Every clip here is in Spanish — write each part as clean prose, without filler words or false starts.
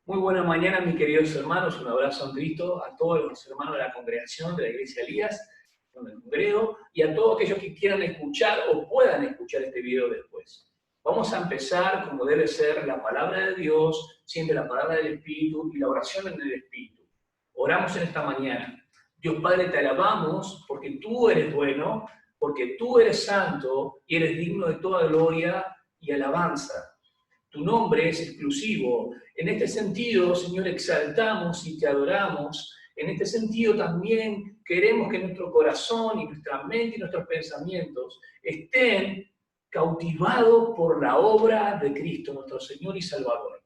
Muy buena mañana, mis queridos hermanos. Un abrazo en Cristo a todos los hermanos de la congregación de la Iglesia Elías, donde congrego, y a todos aquellos que quieran escuchar o puedan escuchar este video después. Vamos a empezar como debe ser la palabra de Dios, siempre la palabra del Espíritu y la oración en el Espíritu. Oramos en esta mañana. Dios Padre, te alabamos porque tú eres bueno, porque tú eres santo y eres digno de toda gloria y alabanza. Tu nombre es exclusivo. En este sentido, Señor, exaltamos y te adoramos. En este sentido también queremos que nuestro corazón y nuestra mente y nuestros pensamientos estén cautivados por la obra de Cristo, nuestro Señor y Salvador.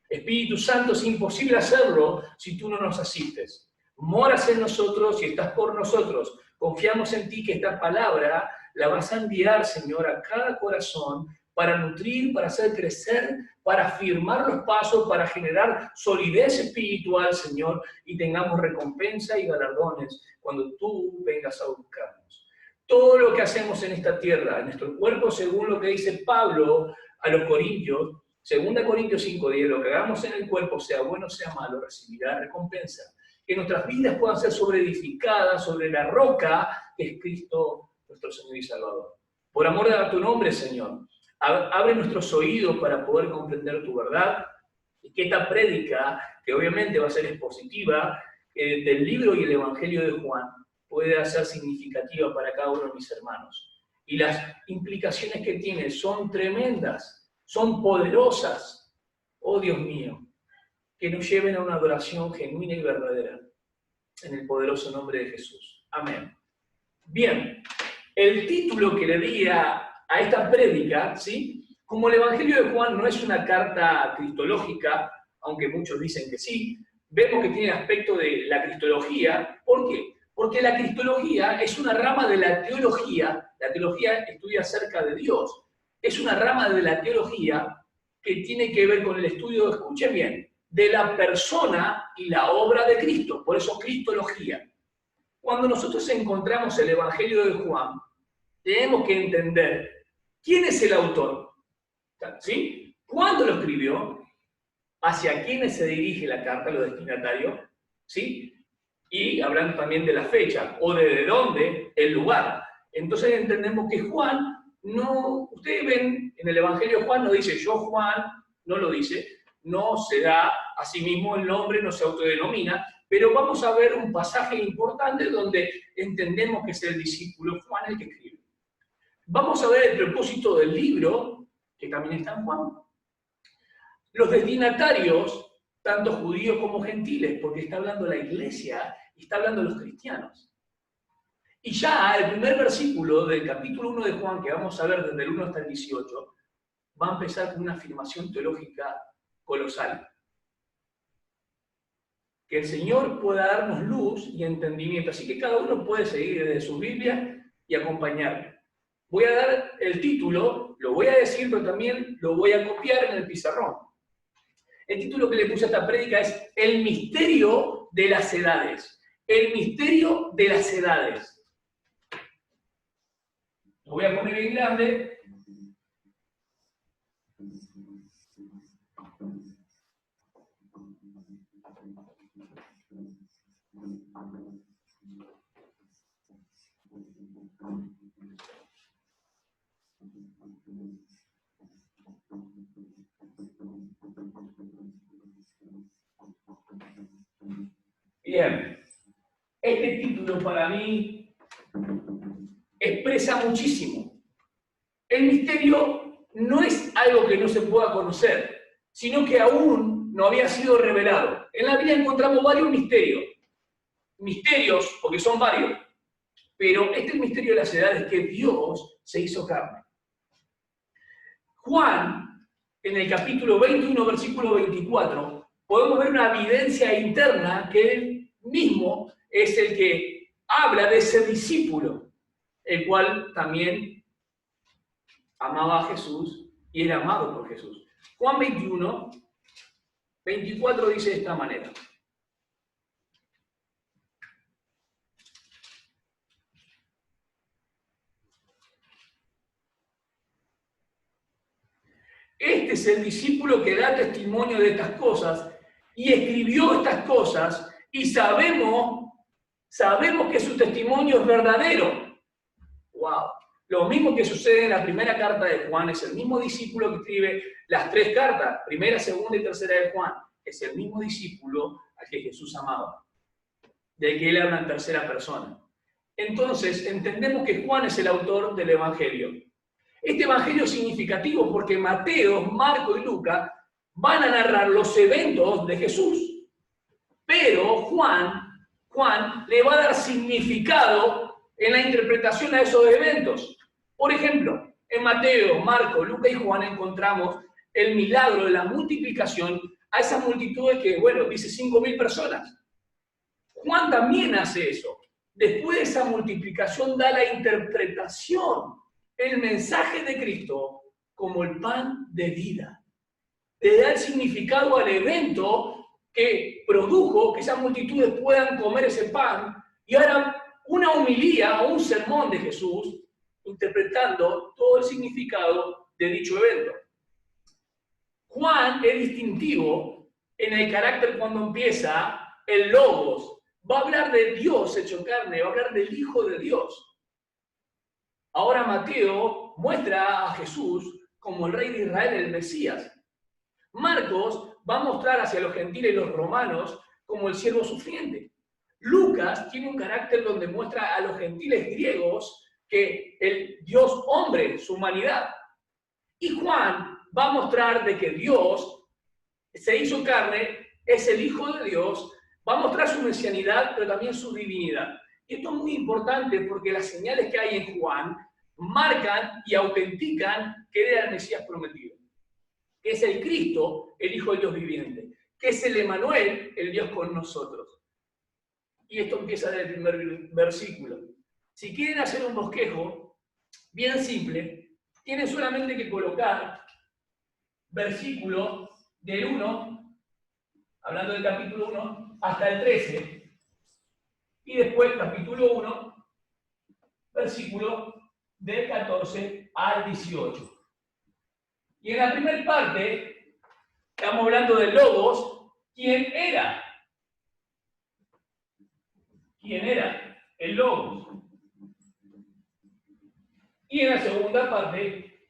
Espíritu Santo, es imposible hacerlo si tú no nos asistes. Moras en nosotros y estás por nosotros. Confiamos en ti que esta palabra la vas a enviar, Señor, a cada corazón para nutrir, para hacer crecer, para afirmar los pasos, para generar solidez espiritual, Señor, y tengamos recompensa y galardones cuando tú vengas a buscarnos. Todo lo que hacemos en esta tierra, en nuestro cuerpo, según lo que dice Pablo a los Corintios, 2 Corintios 5:10, lo que hagamos en el cuerpo, sea bueno o sea malo, recibirá recompensa. Que nuestras vidas puedan ser sobreedificadas sobre la roca que es Cristo, nuestro Señor y Salvador. Por amor a tu nombre, Señor, abre nuestros oídos para poder comprender tu verdad y que esta prédica, que obviamente va a ser expositiva, del libro y el Evangelio de Juan, pueda ser significativa para cada uno de mis hermanos. Y las implicaciones que tiene son tremendas, son poderosas. Oh Dios mío, que nos lleven a una adoración genuina y verdadera. En el poderoso nombre de Jesús. Amén. Bien, el título que le di a esta prédica, ¿sí? Como el Evangelio de Juan no es una carta cristológica, aunque muchos dicen que sí, vemos que tiene aspecto de la cristología. ¿Por qué? Porque la cristología es una rama de la teología estudia acerca de Dios, es una rama de la teología que tiene que ver con el estudio, escuchen bien, de la persona y la obra de Cristo, por eso cristología. Cuando nosotros encontramos el Evangelio de Juan, tenemos que entender quién es el autor, ¿sí? ¿Cuándo lo escribió? ¿Hacia quiénes se dirige la carta, los destinatarios? ¿Sí? Y hablando también de la fecha, o de dónde, el lugar. Entonces entendemos que Juan, no, ustedes ven en el Evangelio de Juan, no dice yo Juan, no lo dice, no se da a sí mismo el nombre, no se autodenomina, pero vamos a ver un pasaje importante donde entendemos que es el discípulo Juan el que escribe. Vamos a ver el propósito del libro, que también está en Juan. Los destinatarios, tanto judíos como gentiles, porque está hablando la iglesia y está hablando los cristianos. Y ya el primer versículo del capítulo 1 de Juan, que vamos a ver desde el 1 hasta el 18, va a empezar con una afirmación teológica colosal. Que el Señor pueda darnos luz y entendimiento. Así que cada uno puede seguir desde su Biblia y acompañarme. Voy a dar el título, lo voy a decir, pero también lo voy a copiar en el pizarrón. El título que le puse a esta prédica es El misterio de las edades. El misterio de las edades. Lo voy a poner en grande. Bien, este título para mí expresa muchísimo. El misterio no es algo que no se pueda conocer, sino que aún no había sido revelado. En la Biblia encontramos varios misterios. Misterios, porque son varios. Pero este es el misterio de las edades, que Dios se hizo carne. Juan, en el capítulo 21, versículo 24, podemos ver una evidencia interna que él mismo es el que habla de ese discípulo, el cual también amaba a Jesús y era amado por Jesús. Juan 21, 24 dice de esta manera. Este es el discípulo que da testimonio de estas cosas y escribió estas cosas y sabemos que su testimonio es verdadero. ¡Wow! Lo mismo que sucede en la primera carta de Juan, es el mismo discípulo que escribe las 3 cartas, primera, segunda y tercera de Juan. Es el mismo discípulo al que Jesús amaba, del que él habla en tercera persona. Entonces, entendemos que Juan es el autor del Evangelio. Este Evangelio es significativo porque Mateo, Marco y Lucas van a narrar los eventos de Jesús. Pero Juan le va a dar significado en la interpretación a esos eventos. Por ejemplo, en Mateo, Marco, Lucas y Juan encontramos el milagro de la multiplicación a esa multitud que, bueno, dice 5.000 personas. Juan también hace eso. Después de esa multiplicación da la interpretación, el mensaje de Cristo como el pan de vida. Le da el significado al evento que produjo que esas multitudes puedan comer ese pan, y ahora una homilía o un sermón de Jesús interpretando todo el significado de dicho evento. Juan es distintivo en el carácter cuando empieza el Logos. Va a hablar de Dios hecho carne, va a hablar del Hijo de Dios. Ahora Mateo muestra a Jesús como el Rey de Israel, el Mesías. Marcos va a mostrar hacia los gentiles y los romanos como el siervo sufriente. Lucas tiene un carácter donde muestra a los gentiles griegos que el Dios hombre, su humanidad. Y Juan va a mostrar de que Dios se hizo carne, es el Hijo de Dios, va a mostrar su mesianidad, pero también su divinidad. Y esto es muy importante porque las señales que hay en Juan marcan y autentican que era el Mesías prometido, que es el Cristo, el Hijo del Dios viviente, que es el Emanuel, el Dios con nosotros. Y esto empieza desde el primer versículo. Si quieren hacer un bosquejo bien simple, tienen solamente que colocar versículo del 1, hablando del capítulo 1, hasta el 13, y después capítulo 1, versículo del 14 al 18. Y en la primera parte, estamos hablando del Logos, ¿quién era? ¿Quién era? El Logos. Y en la segunda parte,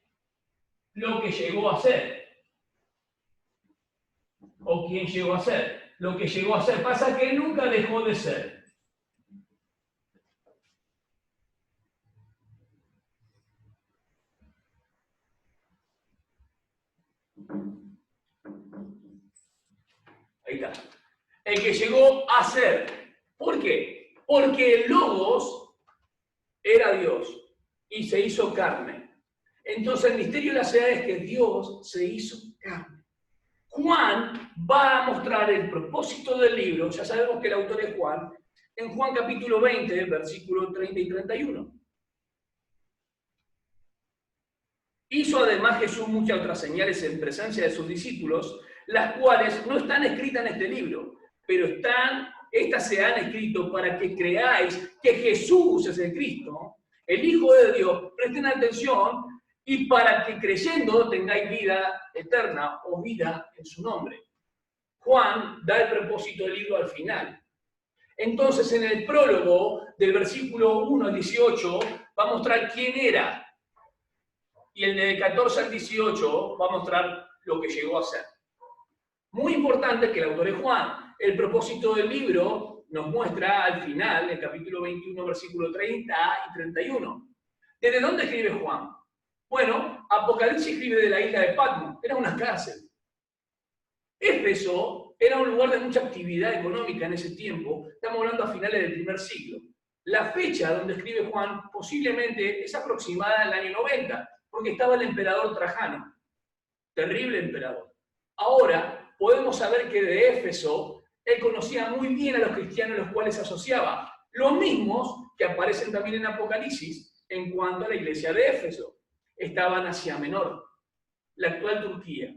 lo que llegó a ser. O quién llegó a ser. Lo que llegó a ser. Pasa que nunca dejó de ser. Ahí está. El que llegó a ser. ¿Por qué? Porque el Logos era Dios y se hizo carne. Entonces el misterio de la ciudad es que Dios se hizo carne. Juan va a mostrar el propósito del libro, ya sabemos que el autor es Juan, en Juan capítulo 20, versículos 30 y 31. Hizo además Jesús muchas otras señales en presencia de sus discípulos, las cuales no están escritas en este libro, pero estas se han escrito para que creáis que Jesús es el Cristo, el Hijo de Dios. Presten atención, y para que creyendo tengáis vida eterna o vida en su nombre. Juan da el propósito del libro al final. Entonces, en el prólogo del versículo 1 al 18 va a mostrar quién era. Y el del 14 al 18 va a mostrar lo que llegó a ser. Muy importante que el autor es Juan. El propósito del libro nos muestra al final, en el capítulo 21, versículo 30 y 31. ¿Desde dónde escribe Juan? Bueno, Apocalipsis escribe de la isla de Patmos, era una cárcel. Éfeso era un lugar de mucha actividad económica en ese tiempo, estamos hablando a finales del primer siglo. La fecha donde escribe Juan posiblemente es aproximada al año 90, porque estaba el emperador Trajano, terrible emperador. Ahora podemos saber que de Éfeso él conocía muy bien a los cristianos a los cuales se asociaba, los mismos que aparecen también en Apocalipsis en cuanto a la iglesia de Éfeso. Estaba en Asia Menor, la actual Turquía.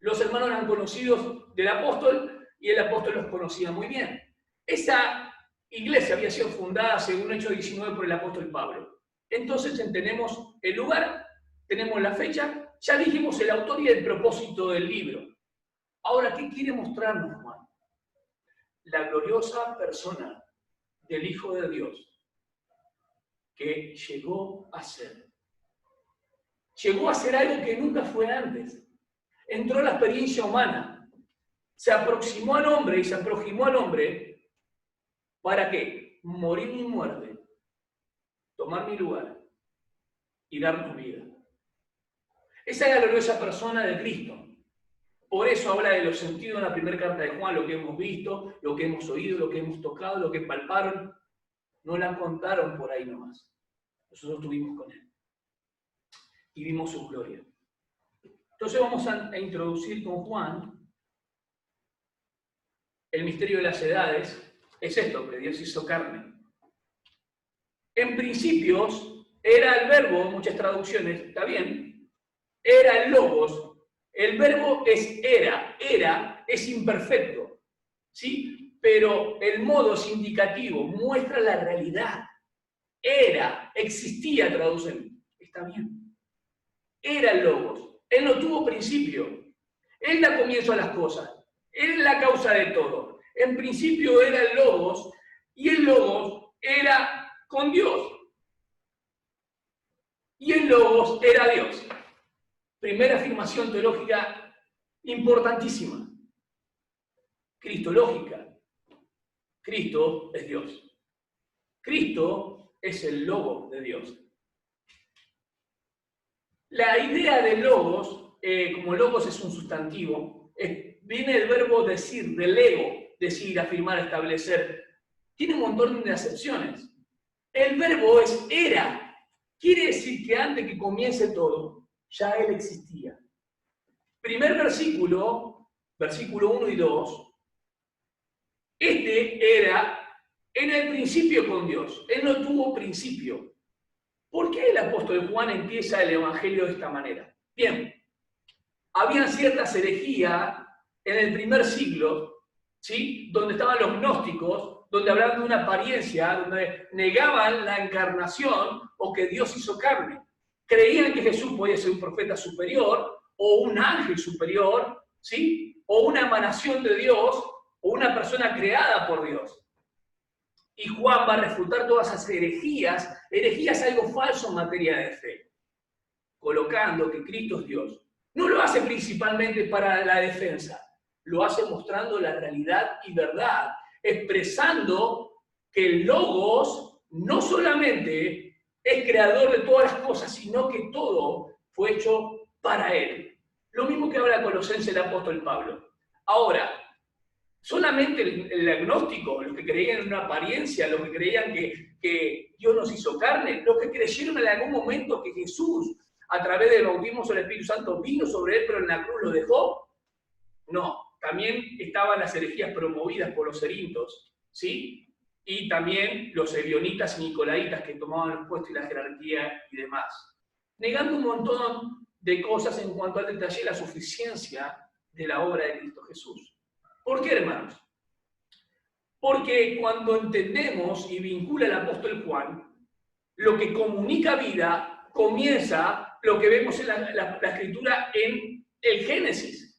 Los hermanos eran conocidos del apóstol y el apóstol los conocía muy bien. Esa iglesia había sido fundada, según Hechos 19, por el apóstol Pablo. Entonces tenemos el lugar, tenemos la fecha, ya dijimos el autor y el propósito del libro. Ahora, ¿qué quiere mostrarnos Juan? La gloriosa persona del Hijo de Dios que llegó a ser. Llegó a ser algo que nunca fue antes. Entró en la experiencia humana. Se aproximó al hombre y se aproximó al hombre. ¿Para qué? Morir mi muerte, tomar mi lugar y darnos vida. Esa es la gloriosa persona de Cristo. Por eso habla de los sentidos en la primera carta de Juan, lo que hemos visto, lo que hemos oído, lo que hemos tocado, lo que palparon. No la contaron por ahí nomás. Nosotros estuvimos con Él y vimos su gloria. Entonces vamos a introducir con Juan el misterio de las edades. Es esto, que Dios hizo carne. En principios era el verbo, muchas traducciones, está bien, era el logos. El verbo es era es imperfecto, ¿sí? Pero el modo es indicativo, muestra la realidad. Era, existía, traducen, está bien. Era el logos, Él no tuvo principio, Él da comienzo a las cosas, Él es la causa de todo. En principio era el logos, y el logos era con Dios. Y el logos era Dios. Primera afirmación teológica importantísima. Cristológica. Cristo es Dios. Cristo es el logos de Dios. La idea de logos, como logos es un sustantivo, viene del verbo decir, del ego, decir, afirmar, establecer. Tiene un montón de acepciones. El verbo es era. Quiere decir que antes que comience todo, ya Él existía. Primer versículo, versículo 1 y 2, era en el principio con Dios. Él no tuvo principio. ¿Por qué el apóstol Juan empieza el Evangelio de esta manera? Bien, había cierta herejía en el primer siglo, ¿sí? Donde estaban los gnósticos, donde hablaban de una apariencia, donde negaban la encarnación o que Dios hizo carne. Creían que Jesús podía ser un profeta superior o un ángel superior, ¿sí? O una emanación de Dios o una persona creada por Dios. Y Juan va a refutar todas esas herejías. Herejías es algo falso en materia de fe, colocando que Cristo es Dios. No lo hace principalmente para la defensa, lo hace mostrando la realidad y verdad, expresando que el Logos no solamente es creador de todas las cosas, sino que todo fue hecho para Él. Lo mismo que habla Colosenses el apóstol Pablo. Ahora, solamente el agnóstico, los que creían en una apariencia, los que creían que Dios nos hizo carne, los que creyeron en algún momento que Jesús, a través del bautismo sobre el Espíritu Santo, vino sobre Él, pero en la cruz lo dejó. No, también estaban las herejías promovidas por los cerintos, ¿sí? Y también los ebionitas y nicolaitas que tomaban los puestos y la jerarquía y demás. Negando un montón de cosas en cuanto al detalle y la suficiencia de la obra de Cristo Jesús. ¿Por qué, hermanos? Porque cuando entendemos y vincula el apóstol Juan, lo que comunica vida comienza lo que vemos en la escritura en el Génesis.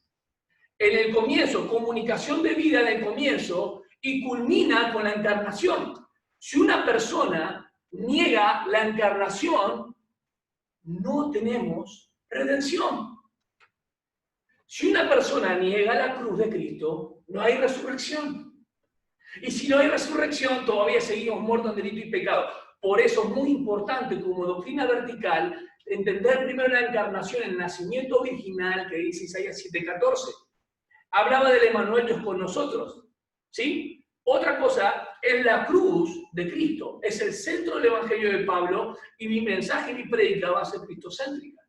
En el comienzo, comunicación de vida en el comienzo y culmina con la encarnación. Si una persona niega la encarnación, no tenemos redención. Si una persona niega la cruz de Cristo, no hay resurrección. Y si no hay resurrección, todavía seguimos muertos en delito y pecado. Por eso es muy importante, como doctrina vertical, entender primero la encarnación, el nacimiento virginal, que dice Isaías 7:14. Hablaba del Emmanuel, Dios con nosotros, ¿sí? Otra cosa es la cruz de Cristo. Es el centro del Evangelio de Pablo y mi mensaje y mi prédica va a ser cristocéntrica.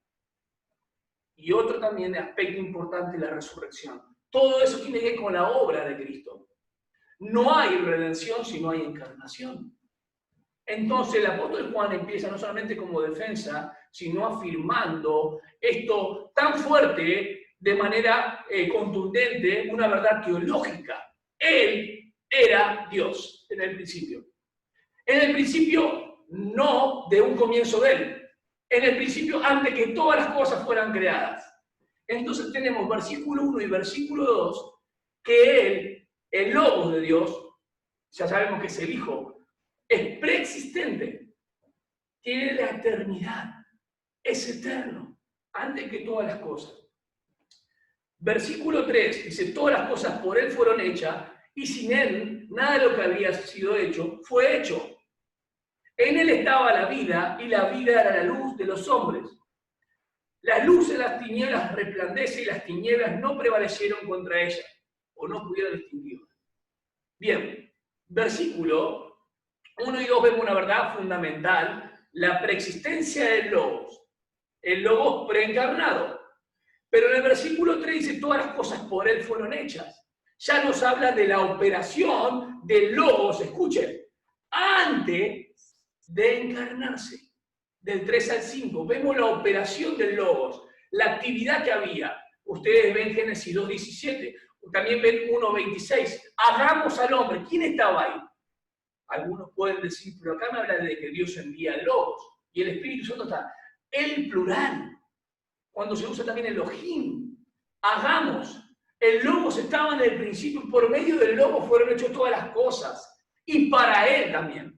Y otro también aspecto importante, la resurrección. Todo eso tiene que ver con la obra de Cristo. No hay redención si no hay encarnación. Entonces el apóstol Juan empieza no solamente como defensa, sino afirmando esto tan fuerte, de manera contundente, una verdad teológica. Él era Dios en el principio. En el principio, no de un comienzo de Él. En el principio, antes que todas las cosas fueran creadas. Entonces tenemos versículo 1 y versículo 2, que Él, el Logos de Dios, ya sabemos que es el Hijo, es preexistente, tiene la eternidad, es eterno, antes que todas las cosas. Versículo 3 dice, todas las cosas por Él fueron hechas, y sin Él nada de lo que había sido hecho fue hecho. En Él estaba la vida, y la vida era la luz de los hombres. La luz de las tinieblas resplandece, y las tinieblas no prevalecieron contra ella, o no pudieron distinguirla. Bien, versículo 1 y 2 vemos una verdad fundamental, la preexistencia del Logos, el Logos preencarnado. Pero en el versículo 3 dice, todas las cosas por Él fueron hechas. Ya nos habla de la operación del Logos, escuchen, antes de encarnarse. Del 3 al 5, vemos la operación del Logos, la actividad que había. Ustedes ven Génesis 2:17, también ven 1:26. Hagamos al hombre. ¿Quién estaba ahí? Algunos pueden decir, pero acá me habla de que Dios envía el Logos y el Espíritu Santo está. El plural, cuando se usa también Elohim, hagamos. El Logos estaba en el principio, por medio del Logos fueron hechas todas las cosas, y para Él también.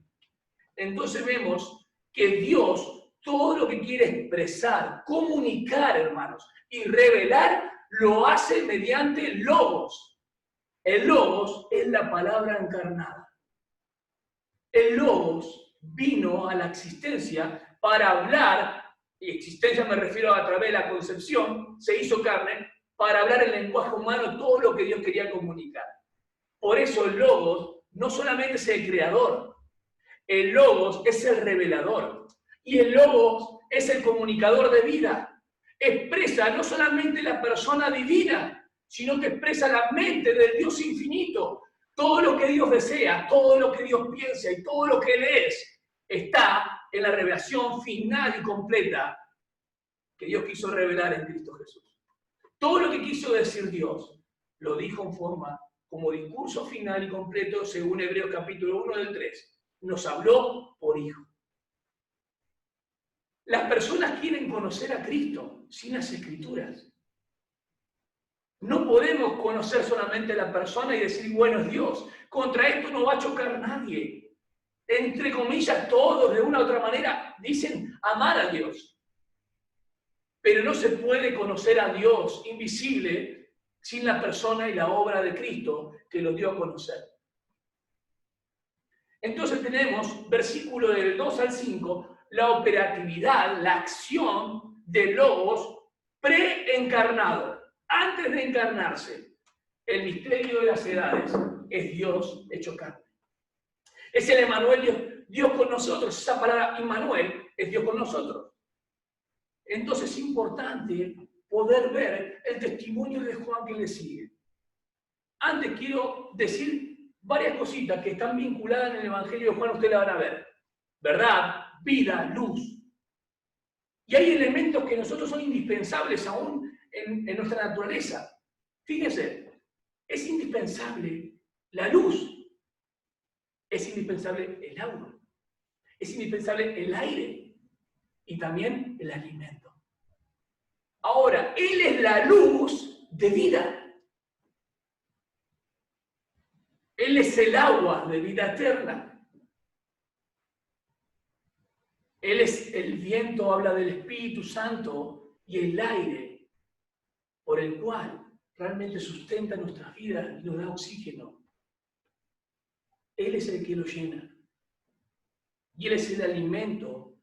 Entonces vemos que Dios, todo lo que quiere expresar, comunicar, hermanos, y revelar, lo hace mediante el Logos. El Logos es la palabra encarnada. El Logos vino a la existencia para hablar, y existencia me refiero a través de la concepción, se hizo carne, para hablar el lenguaje humano todo lo que Dios quería comunicar. Por eso el Logos no solamente es el creador, el Logos es el revelador. Y el Logos es el comunicador de vida. Expresa no solamente la persona divina, sino que expresa la mente del Dios infinito. Todo lo que Dios desea, todo lo que Dios piensa y todo lo que Él es, está en la revelación final y completa que Dios quiso revelar en Cristo Jesús. Todo lo que quiso decir Dios, lo dijo en forma como discurso final y completo según Hebreos capítulo 1 del 3. Nos habló por Hijo. Las personas quieren conocer a Cristo sin las Escrituras. No podemos conocer solamente a la persona y decir, bueno, es Dios. Contra esto no va a chocar nadie. Entre comillas, todos de una u otra manera dicen amar a Dios. Pero no se puede conocer a Dios invisible sin la persona y la obra de Cristo que lo dio a conocer. Entonces tenemos, versículo del 2 al 5, la operatividad, la acción del Logos preencarnado, antes de encarnarse. El misterio de las edades es Dios hecho carne. Es el Emmanuel, Dios con nosotros. Esa palabra Emmanuel es Dios con nosotros. Entonces es importante poder ver el testimonio de Juan que le sigue. Antes quiero decir varias cositas que están vinculadas en el Evangelio de Juan, ustedes la van a ver. Verdad, vida, luz. Y hay elementos que nosotros son indispensables aún en nuestra naturaleza. Fíjense, es indispensable la luz, es indispensable el agua, es indispensable el aire y también el alimento. Ahora, Él es la luz de vida. Él es el agua de vida eterna. Él es el viento, habla del Espíritu Santo, y el aire por el cual realmente sustenta nuestras vidas y nos da oxígeno. Él es el que lo llena. Y Él es el alimento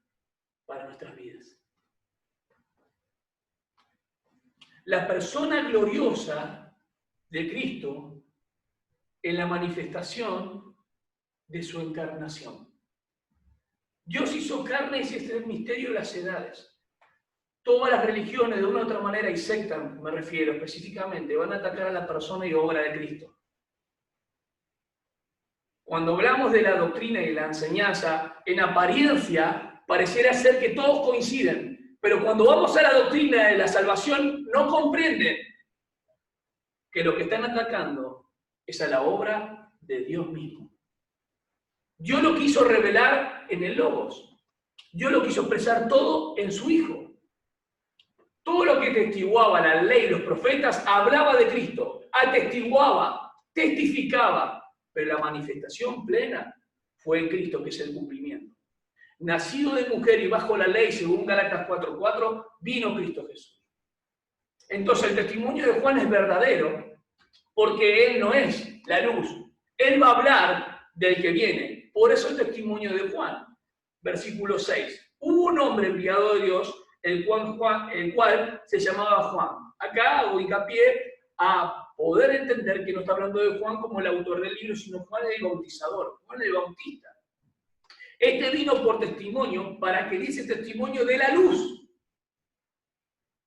para nuestras vidas. La persona gloriosa de Cristo en la manifestación de su encarnación. Dios hizo carne y este es el misterio de las edades. Todas las religiones, de una u otra manera, y sectas, me refiero específicamente, van a atacar a la persona y obra de Cristo. Cuando hablamos de la doctrina y la enseñanza, en apariencia pareciera ser que todos coinciden, pero cuando vamos a la doctrina de la salvación, no comprenden que lo que están atacando es a la obra de Dios mismo. Dios lo quiso revelar en el Logos. Dios lo quiso expresar todo en su Hijo. Todo lo que testiguaba la ley y los profetas hablaba de Cristo, atestiguaba, testificaba, pero la manifestación plena fue en Cristo, que es el cumplimiento. Nacido de mujer y bajo la ley, según Gálatas 4:4, vino Cristo Jesús. Entonces el testimonio de Juan es verdadero, porque él no es la luz. Él va a hablar del que viene. Por eso el testimonio de Juan. Versículo 6. Hubo un hombre enviado de Dios, el cual se llamaba Juan. Acá hago hincapié a poder entender que no está hablando de Juan como el autor del libro, sino Juan el bautizador, Juan el Bautista. Este vino por testimonio para que diese testimonio de la luz.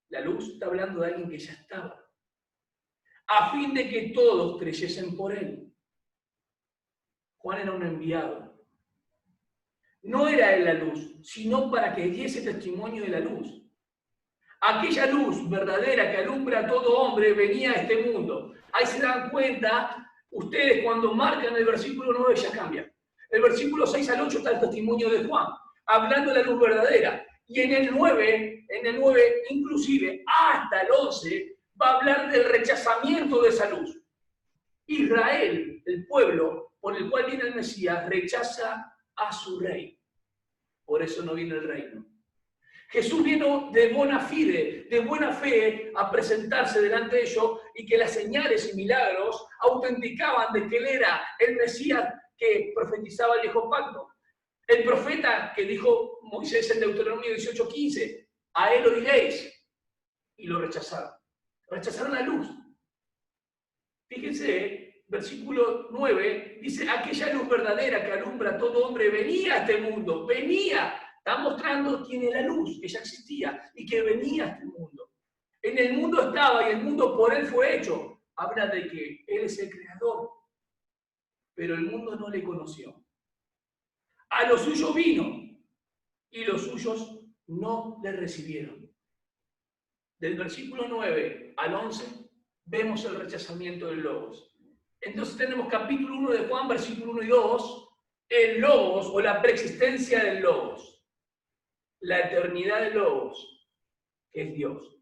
La luz está hablando de alguien que ya estaba, a fin de que todos creyesen por él. Juan era un enviado. No era él la luz, sino para que diese testimonio de la luz. Aquella luz verdadera que alumbra a todo hombre venía a este mundo. Ahí se dan cuenta, ustedes cuando marcan el versículo 9 ya cambia. El versículo 6 al 8 está el testimonio de Juan, hablando de la luz verdadera. Y en el 9, inclusive hasta el 11, va a hablar del rechazamiento de esa luz. Israel, el pueblo por el cual viene el Mesías, rechaza a su rey. Por eso no viene el reino. Jesús vino de buena fe, a presentarse delante de ellos y que las señales y milagros autenticaban de que él era el Mesías que profetizaba el viejo pacto. El profeta que dijo Moisés en Deuteronomio 18:15, a él oiréis, y lo rechazaron. Rechazaron la luz. Fíjense, versículo 9, dice, aquella luz verdadera que alumbra a todo hombre venía a este mundo, venía. Está mostrando quién es la luz, que ya existía y que venía a este mundo. En el mundo estaba y el mundo por él fue hecho. Habla de que él es el creador, pero el mundo no le conoció. A los suyos vino y los suyos no le recibieron. Del versículo 9 al 11 vemos el rechazamiento del Logos. Entonces tenemos capítulo 1 de Juan, versículo 1 y 2, el Logos o la preexistencia del Logos. La eternidad del Logos, que es Dios.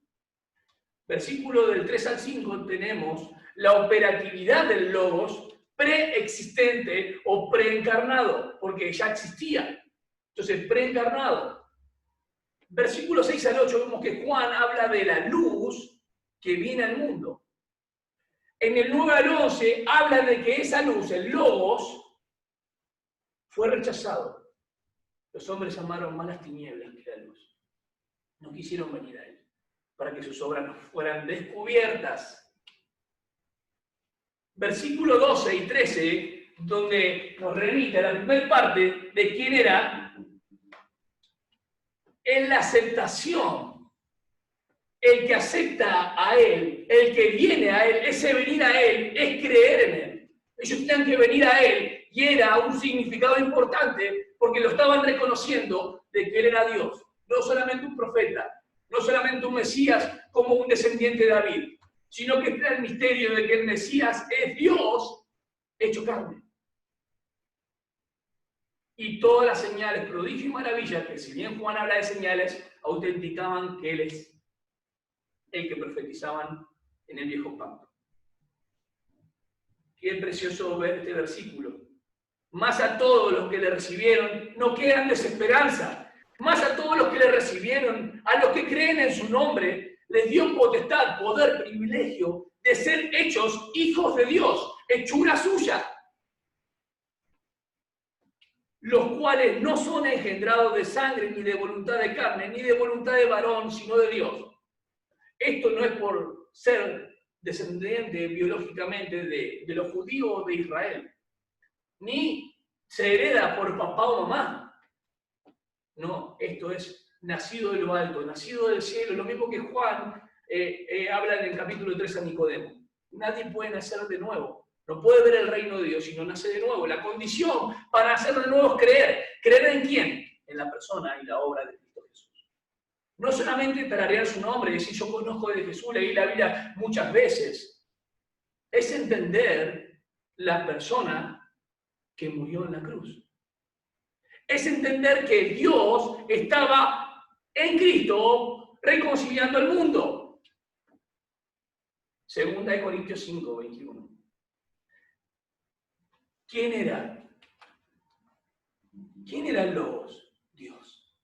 Versículo del 3 al 5 tenemos la operatividad del Logos preexistente o preencarnado, porque ya existía. Entonces, preencarnado. Versículo 6 al 8 vemos que Juan habla de la luz que viene al mundo. En el 9 al 11 habla de que esa luz, el Logos, fue rechazado. Los hombres amaron más las tinieblas que la luz. No quisieron venir a él, para que sus obras no fueran descubiertas. Versículo 12 y 13, donde nos remite a la primera parte de quién era, en la aceptación. El que acepta a él, el que viene a él, ese venir a él, es creer en él. Ellos tenían que venir a él y era un significado importante porque lo estaban reconociendo de que él era Dios. No solamente un profeta, no solamente un Mesías como un descendiente de David, sino que está el misterio de que el Mesías es Dios hecho carne. Y todas las señales, prodigios y maravillas, que si bien Juan habla de señales, autenticaban que él es el que profetizaban en el viejo pacto. Qué precioso ver este versículo. Más a todos los que le recibieron, no quedan desesperanza. Más a todos los que le recibieron, a los que creen en su nombre, les dio potestad, poder, privilegio de ser hechos hijos de Dios, hechura suya. Los cuales no son engendrados de sangre, ni de voluntad de carne, ni de voluntad de varón, sino de Dios. Esto no es por ser descendiente biológicamente de los judíos de Israel, ni se hereda por papá o mamá. No, esto es nacido de lo alto, nacido del cielo, lo mismo que Juan habla en el capítulo 3 a Nicodemo. Nadie puede nacer de nuevo, no puede ver el reino de Dios si no nace de nuevo. La condición para nacer de nuevo es creer. ¿Creer en quién? En la persona y la obra de Cristo Jesús. No solamente tararear su nombre, decir yo conozco de Jesús, leí la Biblia muchas veces. Es entender la persona que murió en la cruz. Es entender que Dios estaba en Cristo reconciliando al mundo. 2 Corintios 5, 21. ¿Quién era? ¿Quién era el Logos? Dios.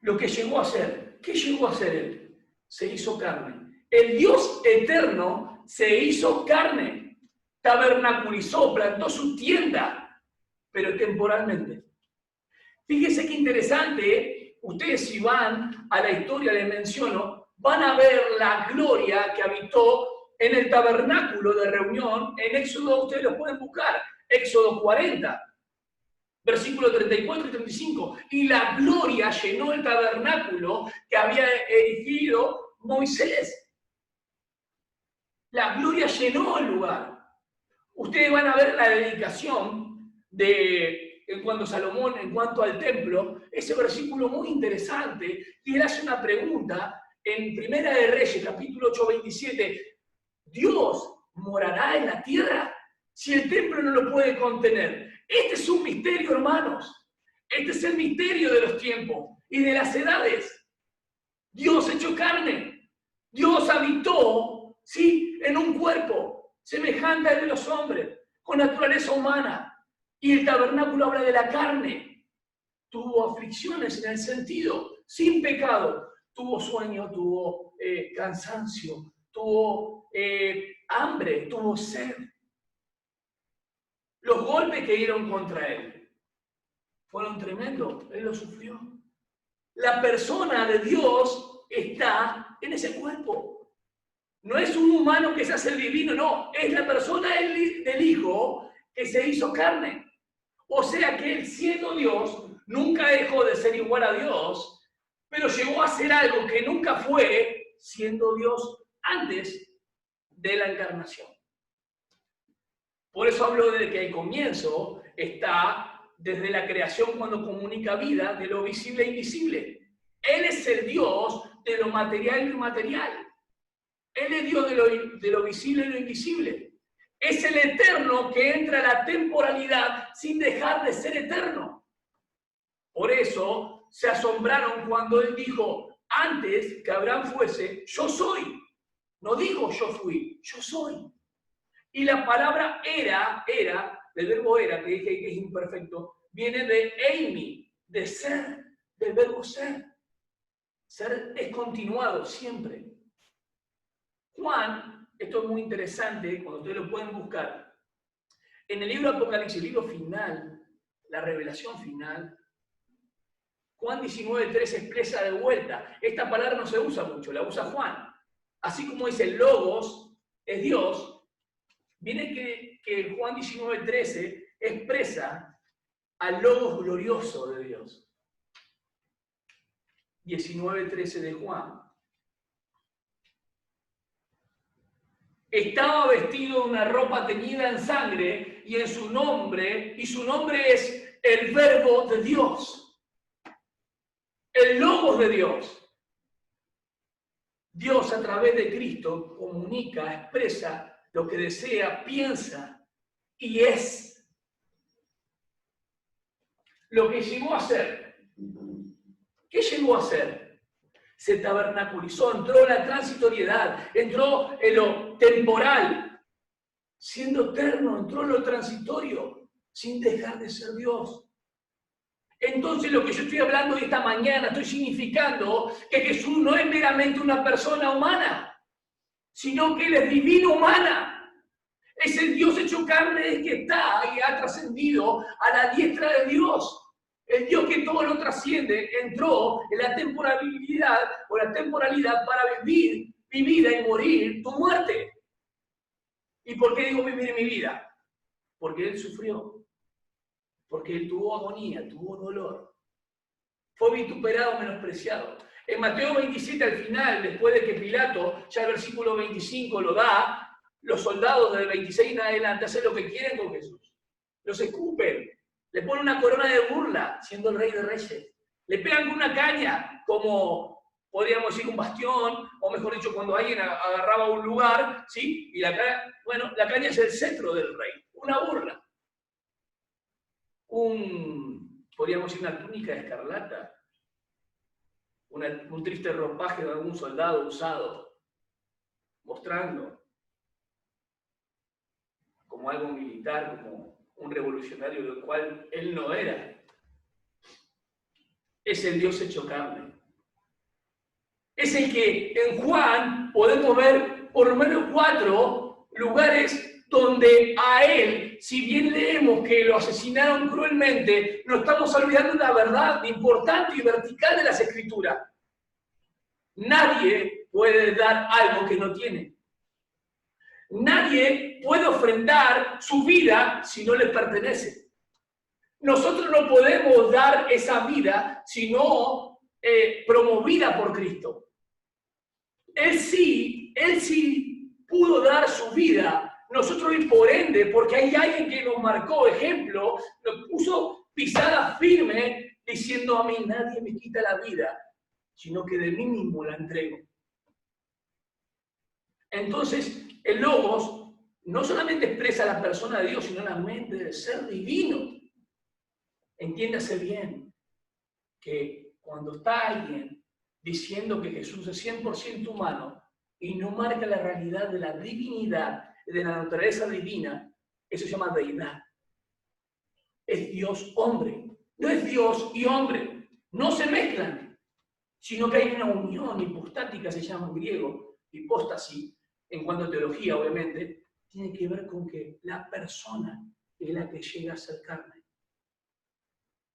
Lo que llegó a ser. ¿Qué llegó a ser Él? Se hizo carne. El Dios eterno se hizo carne. Tabernaculizó, plantó su tienda, pero temporalmente. Fíjese qué interesante, ustedes si van a la historia, les menciono, van a ver la gloria que habitó en el tabernáculo de reunión. En Éxodo, ustedes lo pueden buscar, Éxodo 40, versículos 34 y 35. Y la gloria llenó el tabernáculo que había erigido Moisés. La gloria llenó el lugar. Ustedes van a ver la dedicación en cuanto a Salomón, en cuanto al templo, ese versículo muy interesante, y él hace una pregunta en Primera de Reyes, capítulo 8, 27. ¿Dios morará en la tierra si el templo no lo puede contener? Este es un misterio, hermanos. Este es el misterio de los tiempos y de las edades. Dios hecho carne. Dios habitó, ¿sí?, en un cuerpo semejante al de los hombres, con naturaleza humana. Y el tabernáculo habla de la carne. Tuvo aflicciones en el sentido, sin pecado. Tuvo sueño, tuvo cansancio, tuvo hambre, tuvo sed. Los golpes que dieron contra él fueron tremendos. Él lo sufrió. La persona de Dios está en ese cuerpo. No es un humano que se hace divino, no. Es la persona del Hijo que se hizo carne. O sea que él, siendo Dios, nunca dejó de ser igual a Dios, pero llegó a ser algo que nunca fue siendo Dios antes de la encarnación. Por eso hablo de que el comienzo está desde la creación, cuando comunica vida, de lo visible e invisible. Él es el Dios de lo material y lo inmaterial. Él es Dios de lo visible y lo invisible. Es el eterno que entra a la temporalidad sin dejar de ser eterno. Por eso se asombraron cuando él dijo, antes que Abraham fuese, yo soy. No dijo yo fui, yo soy. Y la palabra era, del verbo era, que dije que es imperfecto, viene de eimi, de ser, del verbo ser. Ser es continuado siempre. Juan, esto es muy interesante, cuando ustedes lo pueden buscar, en el libro de Apocalipsis, el libro final, la revelación final, Juan 19:3 expresa de vuelta. Esta palabra no se usa mucho, la usa Juan. Así como dice Logos, es Dios, viene que Juan 19:13 expresa al Logos glorioso de Dios. 19:13 de Juan. Estaba vestido de una ropa teñida en sangre y su nombre es el Verbo de Dios, el Logos de Dios. Dios a través de Cristo comunica, expresa lo que desea, piensa y es. Lo que llegó a ser. ¿Qué llegó a ser? Se tabernaculizó, entró en la transitoriedad, entró en lo temporal, siendo eterno, entró en lo transitorio, sin dejar de ser Dios. Entonces lo que yo estoy hablando esta mañana, estoy significando que Jesús no es meramente una persona humana, sino que Él es divino humana. Es el Dios hecho carne que está y ha trascendido a la diestra de Dios. El Dios que todo lo trasciende entró en la temporalidad para vivir mi vida y morir tu muerte. ¿Y por qué digo vivir mi vida? Porque Él sufrió. Porque Él tuvo agonía, tuvo dolor. Fue vituperado, menospreciado. En Mateo 27 al final, después de que Pilato, ya el versículo 25 lo da, los soldados del 26 en adelante hacen lo que quieren con Jesús. Los escupen. Le ponen una corona de burla, siendo el rey de reyes. Le pegan con una caña, como podríamos decir un bastión, o mejor dicho, cuando alguien agarraba un lugar, ¿sí? Y la caña es el cetro del rey, una burla. Podríamos decir una túnica de escarlata. un triste ropaje de algún soldado usado, mostrando como algo militar, como un revolucionario, lo cual él no era. Es el Dios hecho carne. Es el que en Juan podemos ver por lo menos 4 lugares donde a él, si bien leemos que lo asesinaron cruelmente, no estamos olvidando una verdad importante y vertical de las Escrituras. Nadie puede dar algo que no tiene. Nadie puede ofrendar su vida si no le pertenece. Nosotros no podemos dar esa vida sino promovida por Cristo. Él sí pudo dar su vida. Nosotros, y por ende, porque hay alguien que nos marcó ejemplo, nos puso pisada firme, diciendo: a mí nadie me quita la vida, sino que de mí mismo la entrego. Entonces, el Logos no solamente expresa la persona de Dios, sino la mente del ser divino. Entiéndase bien que cuando está alguien diciendo que Jesús es 100% humano y no marca la realidad de la divinidad, de la naturaleza divina, eso se llama deidad. Es Dios hombre, no es Dios y hombre, no se mezclan, sino que hay una unión hipostática, se llama en griego, hipóstasis, en cuanto a teología obviamente, tiene que ver con que la persona es la que llega a ser carne.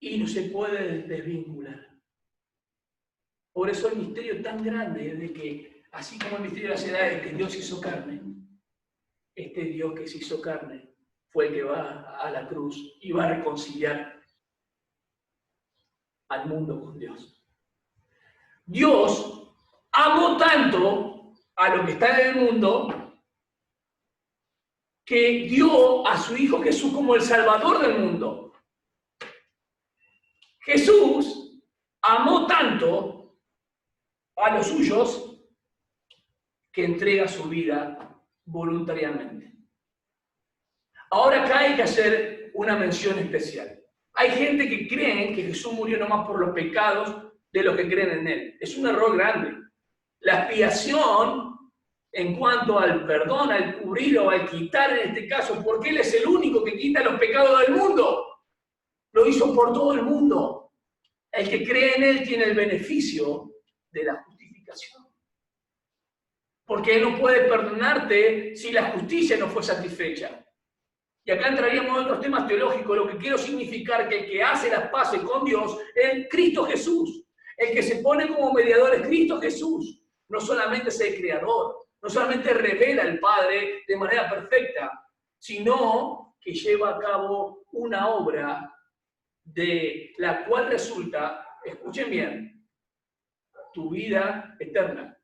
Y no se puede desvincular. Por eso el misterio tan grande de que, así como el misterio de las edades, que Dios hizo carne, este Dios que se hizo carne fue el que va a la cruz y va a reconciliar al mundo con Dios. Dios amó tanto a lo que está en el mundo que dio a su Hijo Jesús como el Salvador del mundo. Jesús amó tanto a los suyos que entrega su vida voluntariamente. Ahora acá hay que hacer una mención especial. Hay gente que cree que Jesús murió nomás por los pecados de los que creen en Él. Es un error grande. La expiación, en cuanto al perdón, al cubrir o al quitar en este caso, porque Él es el único que quita los pecados del mundo. Lo hizo por todo el mundo. El que cree en Él tiene el beneficio de la justificación. Porque Él no puede perdonarte si la justicia no fue satisfecha. Y acá entraríamos en otros temas teológicos. Lo que quiero significar que el que hace las paces con Dios es Cristo Jesús. El que se pone como mediador es Cristo Jesús. No solamente es el creador, no solamente revela al Padre de manera perfecta, sino que lleva a cabo una obra de la cual resulta, escuchen bien, tu vida eterna,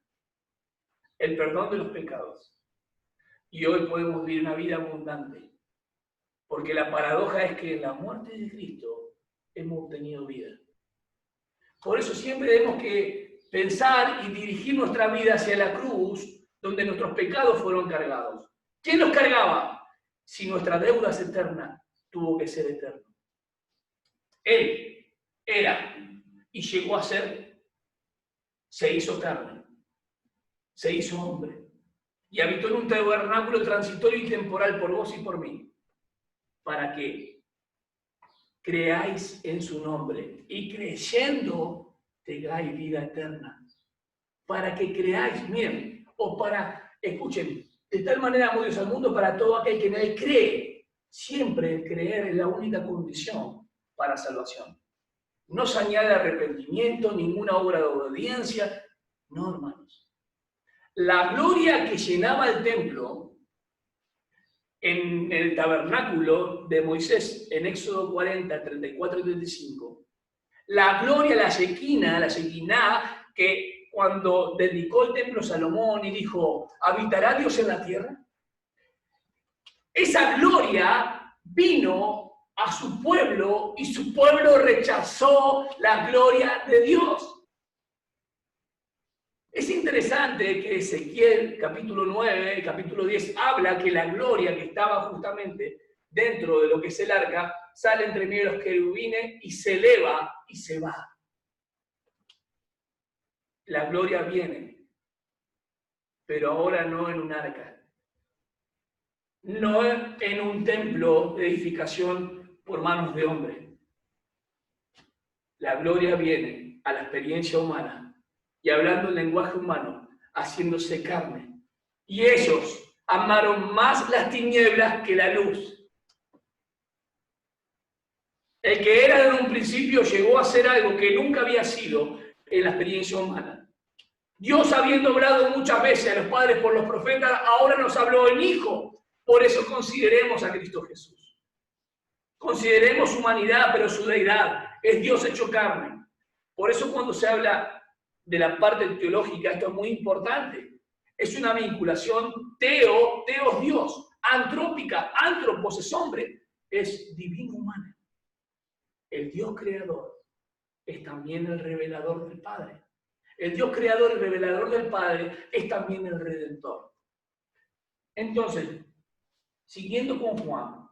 el perdón de los pecados. Y hoy podemos vivir una vida abundante, porque la paradoja es que en la muerte de Cristo hemos obtenido vida. Por eso siempre tenemos que pensar y dirigir nuestra vida hacia la cruz, donde nuestros pecados fueron cargados. ¿Quién los cargaba? Si nuestra deuda es eterna, tuvo que ser eterno. Él era y llegó a ser, se hizo carne, se hizo hombre y habitó en un tabernáculo transitorio y temporal por vos y por mí, para que creáis en su nombre y creyendo tengáis vida eterna. Para que creáis, miren, o para, escuchen, de tal manera amó Dios al mundo para todo aquel que en él cree. Siempre el creer es la única condición para salvación. No se añade arrepentimiento, ninguna obra de obediencia. No, hermanos. La gloria que llenaba el templo en el tabernáculo de Moisés, en Éxodo 40, 34 y 35, la gloria, la Shekinah, que cuando dedicó el templo Salomón y dijo, ¿habitará Dios en la tierra? Esa gloria vino a su pueblo y su pueblo rechazó la gloria de Dios. Es interesante que Ezequiel, capítulo 9, capítulo 10, habla que la gloria que estaba justamente dentro de lo que es el arca, sale entre medio de los querubines y se eleva y se va. La gloria viene, pero ahora no en un arca, no en un templo de edificación por manos de hombre. La gloria viene a la experiencia humana y hablando el lenguaje humano, haciéndose carne. Y ellos amaron más las tinieblas que la luz. El que era en un principio llegó a ser algo que nunca había sido en la experiencia humana. Dios, habiendo hablado muchas veces a los padres por los profetas, ahora nos habló en Hijo. Por eso consideremos a Cristo Jesús. Consideremos su humanidad, pero su deidad. Es Dios hecho carne. Por eso cuando se habla de la parte teológica, esto es muy importante. Es una vinculación teos Dios, antrópica, antropos es hombre, es divino humano. El Dios creador es también el revelador del Padre. El Dios creador y revelador del Padre es también el Redentor. Entonces, siguiendo con Juan,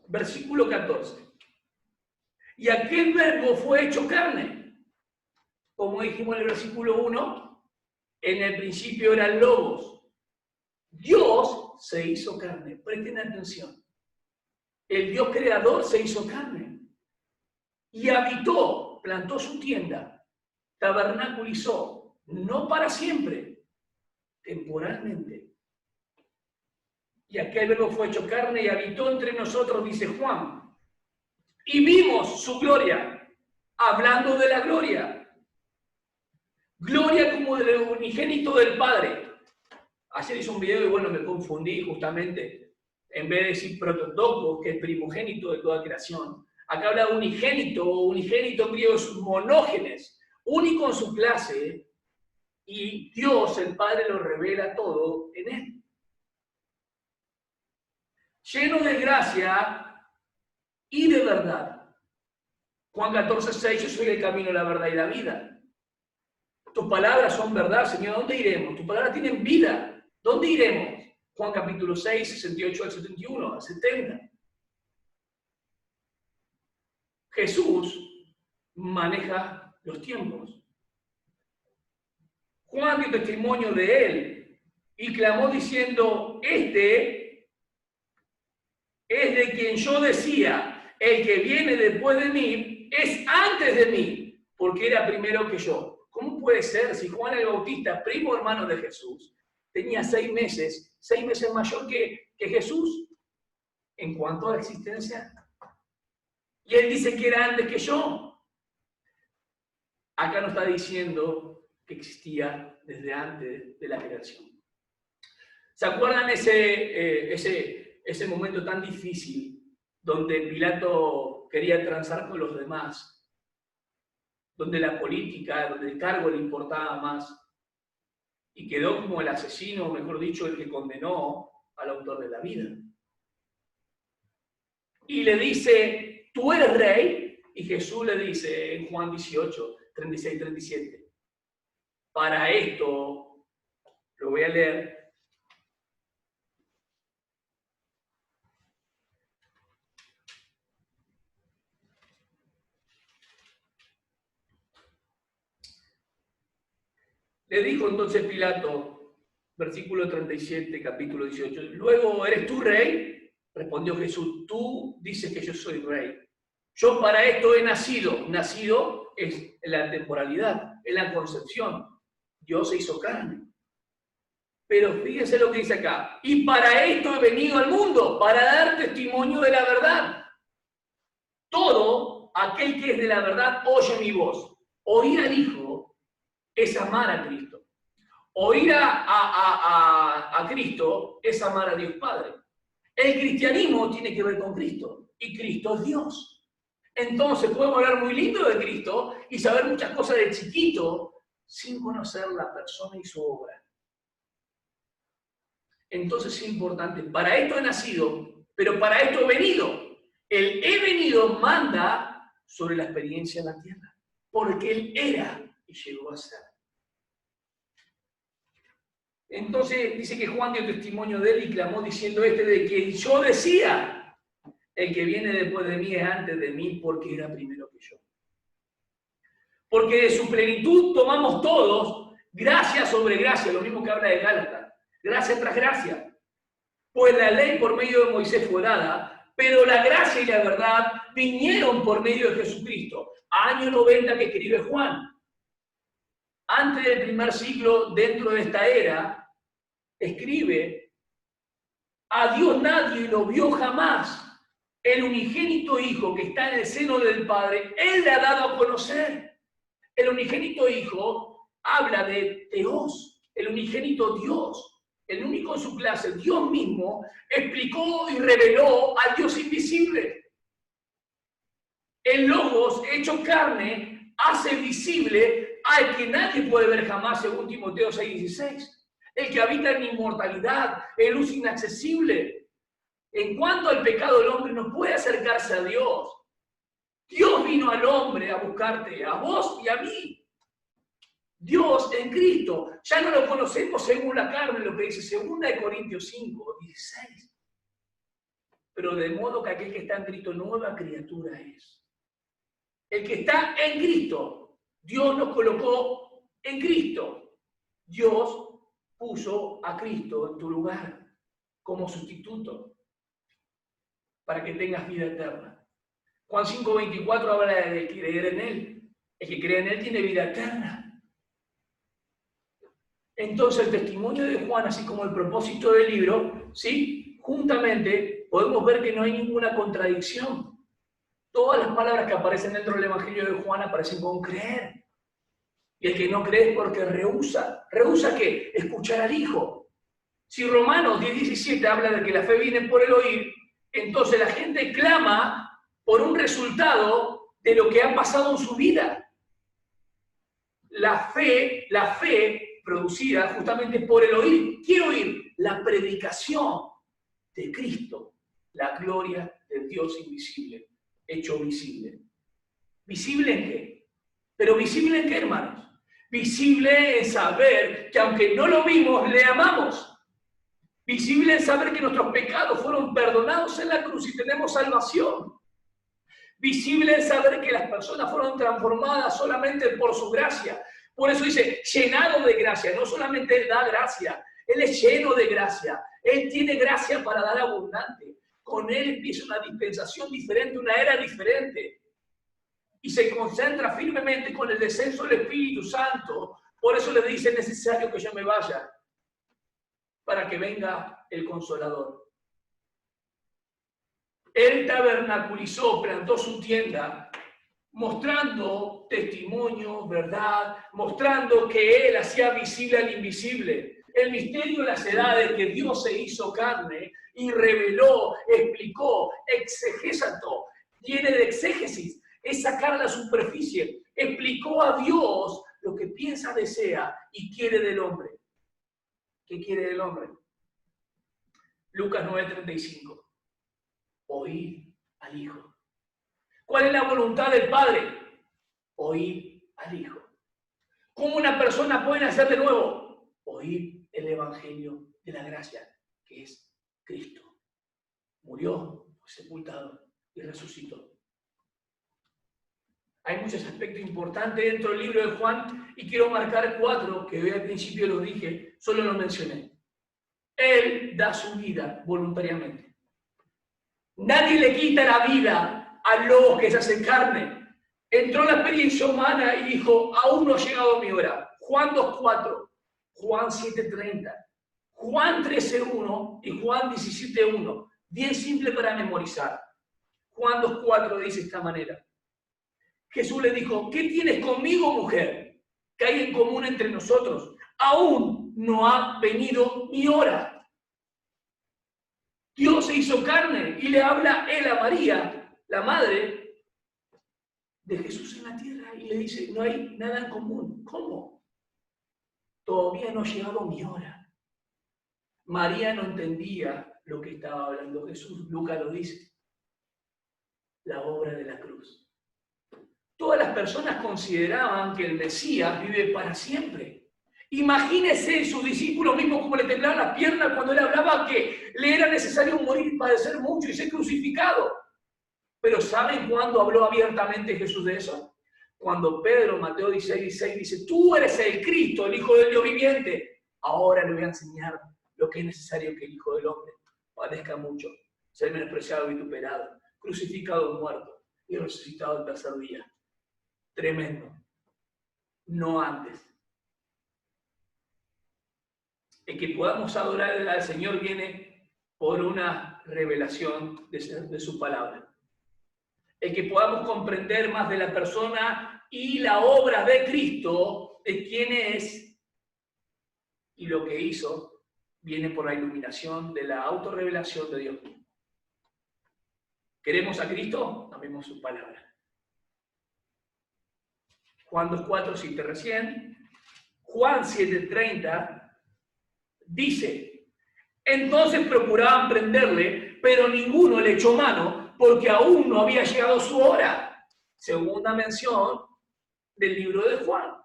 versículo 14. Y aquel verbo fue hecho carne. Como dijimos en el versículo 1, en el principio era el Logos. Dios se hizo carne. Presten atención. El Dios creador se hizo carne. Y habitó, plantó su tienda, tabernaculizó, no para siempre, temporalmente. Y aquel verbo fue hecho carne y habitó entre nosotros, dice Juan. Y vimos su gloria, hablando de la gloria. Gloria como del unigénito del Padre. Ayer hice un video y bueno, me confundí justamente. En vez de decir prototocos, que es primogénito de toda creación. Acá habla de unigénito, o unigénito en griego es monógenes, único en su clase, y Dios, el Padre, lo revela todo en él. Lleno de gracia y de verdad. Juan 14:6, yo soy el camino, la verdad y la vida. Tus palabras son verdad, Señor. ¿A dónde iremos? Tus palabras tienen vida. ¿Dónde iremos? Juan capítulo 6, 68 al 71, al 70. Jesús maneja los tiempos. Juan dio testimonio de él y clamó diciendo, este es de quien yo decía, el que viene después de mí es antes de mí, porque era primero que yo. ¿Cómo puede ser si Juan el Bautista, primo hermano de Jesús, tenía 6 meses mayor que Jesús en cuanto a la existencia? Y él dice que era antes que yo. Acá no está diciendo que existía desde antes de la creación. ¿Se acuerdan ese momento tan difícil donde Pilato quería transar con los demás? Donde la política, donde el cargo le importaba más. Y quedó como el asesino, o mejor dicho, el que condenó al autor de la vida. Y le dice, ¿tú eres rey? Y Jesús le dice en Juan 18, 36, 37. Para esto, lo voy a leer. Le dijo entonces Pilato, versículo 37, capítulo 18, luego, ¿eres tú rey? Respondió Jesús, tú dices que yo soy rey. Yo para esto he nacido. Nacido es en la temporalidad, en la concepción. Dios se hizo carne. Pero fíjense lo que dice acá. Y para esto he venido al mundo, para dar testimonio de la verdad. Todo aquel que es de la verdad oye mi voz. Oír al Hijo es amar a Cristo. Oír a Cristo es amar a Dios Padre. El cristianismo tiene que ver con Cristo. Y Cristo es Dios. Entonces podemos hablar muy lindo de Cristo y saber muchas cosas de chiquito sin conocer la persona y su obra. Entonces es importante. Para esto he nacido, pero para esto he venido. El he venido manda sobre la experiencia en la tierra. Porque Él era y llegó a ser. Entonces dice que Juan dio testimonio de él y clamó diciendo de que yo decía, El que viene después de mí es antes de mí porque era primero que yo. Porque de su plenitud tomamos todos gracia sobre gracia, lo mismo que habla de Gálatas, gracia tras gracia. Pues la ley por medio de Moisés fue dada, pero la gracia y la verdad vinieron por medio de Jesucristo. Año 90 que escribe Juan. Antes del primer siglo, dentro de esta era, escribe: a Dios nadie lo vio jamás. El unigénito Hijo que está en el seno del Padre, Él le ha dado a conocer. El unigénito Hijo habla de Teos, el unigénito Dios, el único en su clase. Dios mismo explicó y reveló al Dios invisible. El Logos, hecho carne, hace visible al que nadie puede ver jamás, según Timoteo 6:16. El que habita en inmortalidad, en luz inaccesible. En cuanto al pecado del hombre, no puede acercarse a Dios. Dios vino al hombre a buscarte, a vos y a mí. Dios en Cristo. Ya no lo conocemos según la carne, lo que dice 2 Corintios 5:16. Pero de modo que aquel que está en Cristo, nueva criatura es. El que está en Cristo, Dios nos colocó en Cristo. Dios puso a Cristo en tu lugar como sustituto para que tengas vida eterna. Juan 5:24 habla de creer en Él. El que cree en Él tiene vida eterna. Entonces el testimonio de Juan, así como el propósito del libro, ¿sí? Juntamente podemos ver que no hay ninguna contradicción. Todas las palabras que aparecen dentro del Evangelio de Juan aparecen con creer. Y el que no cree es porque rehúsa. ¿Rehúsa qué? Escuchar al Hijo. Si Romanos 10:17 habla de que la fe viene por el oír, entonces la gente clama por un resultado de lo que ha pasado en su vida. La fe producida justamente por el oír. ¿Qué oír? La predicación de Cristo, la gloria del Dios invisible, hecho visible. ¿Visible en qué? ¿Pero visible en qué, hermanos? Visible en saber que aunque no lo vimos, le amamos. Visible en saber que nuestros pecados fueron perdonados en la cruz y tenemos salvación. Visible en saber que las personas fueron transformadas solamente por su gracia. Por eso dice, llenado de gracia. No solamente Él da gracia, Él es lleno de gracia. Él tiene gracia para dar abundante. Con Él empieza una dispensación diferente, una era diferente. Y se concentra firmemente con el descenso del Espíritu Santo. Por eso le dice, es necesario que yo me vaya, para que venga el Consolador. Él tabernaculizó, plantó su tienda, mostrando testimonio, verdad, mostrando que Él hacía visible al invisible. El misterio de las edades, que Dios se hizo carne y reveló, explicó, exegesato, viene de exégesis, es sacar a la superficie. Explicó a Dios lo que piensa, desea y quiere del hombre. ¿Qué quiere del hombre? Lucas 9:35. Oír al Hijo. ¿Cuál es la voluntad del Padre? Oír al Hijo. ¿Cómo una persona puede nacer de nuevo? Oír el Evangelio de la gracia, que es Cristo. Murió, fue sepultado y resucitó. Hay muchos aspectos importantes dentro del libro de Juan y quiero marcar 4 que hoy al principio los dije, solo los mencioné. Él da su vida voluntariamente. Nadie le quita la vida al lobo que se hace carne. Entró la experiencia humana y dijo, aún no ha llegado mi hora. Juan 2:4, Juan 7:30, Juan 13:1 y Juan 17:1. Bien simple para memorizar. Juan 2:4 dice de esta manera. Jesús le dijo, ¿qué tienes conmigo, mujer? ¿Qué hay en común entre nosotros? Aún no ha venido mi hora. Dios se hizo carne y le habla él a María, la madre de Jesús en la tierra, y le dice, no hay nada en común. ¿Cómo? Todavía no ha llegado mi hora. María no entendía lo que estaba hablando Jesús. Lucas lo dice. La obra de la cruz. Todas las personas consideraban que el Mesías vive para siempre. Imagínese sus discípulos mismos como le temblaban las piernas cuando él hablaba que le era necesario morir y padecer mucho y ser crucificado. Pero ¿saben cuándo habló abiertamente Jesús de eso? Cuando Pedro, Mateo 16:16, dice, tú eres el Cristo, el Hijo del Dios viviente. Ahora le voy a enseñar lo que es necesario que el Hijo del Hombre padezca mucho, ser menospreciado y vituperado, crucificado, muerto y resucitado el tercer día. Tremendo. No antes. El que podamos adorar al Señor viene por una revelación de su palabra. El que podamos comprender más de la persona y la obra de Cristo, de quién es y lo que hizo, viene por la iluminación de la autorrevelación de Dios mismo. ¿Queremos a Cristo? Amemos su palabra. Juan 2:4, cité recién. Juan 7:30 dice, entonces procuraban prenderle, pero ninguno le echó mano, porque aún no había llegado su hora. Segunda mención del libro de Juan.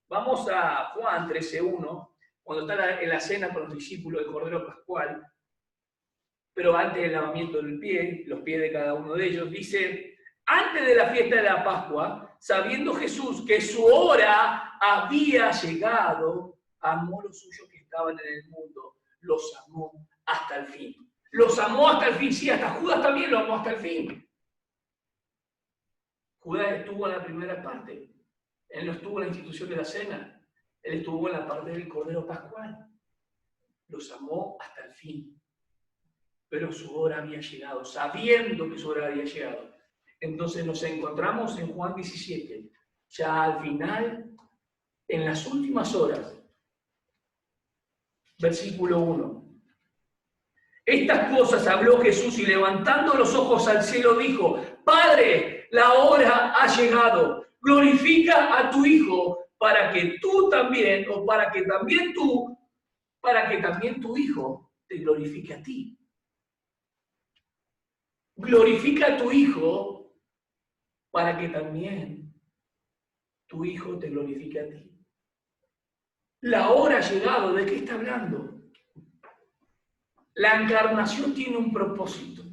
Vamos a Juan 13:1, cuando está en la cena con los discípulos del Cordero Pascual, pero antes del lavamiento del pie, los pies de cada uno de ellos, dice, antes de la fiesta de la Pascua, sabiendo Jesús que su hora había llegado, amó a los suyos que estaban en el mundo, los amó hasta el fin. Los amó hasta el fin, sí, hasta Judas también lo amó hasta el fin. Judas estuvo en la primera parte, él no estuvo en la institución de la cena, él estuvo en la parte del Cordero Pascual. Los amó hasta el fin. Pero su hora había llegado, sabiendo que su hora había llegado. Entonces nos encontramos en Juan 17, ya al final, en las últimas horas. Versículo 1. Estas cosas habló Jesús y levantando los ojos al cielo dijo, Padre, la hora ha llegado, glorifica a tu Hijo para que tú también, o para que también tu Hijo te glorifique a ti. Glorifica a tu Hijo para que también tu Hijo te glorifique a ti. La hora ha llegado, ¿de qué está hablando? La encarnación tiene un propósito.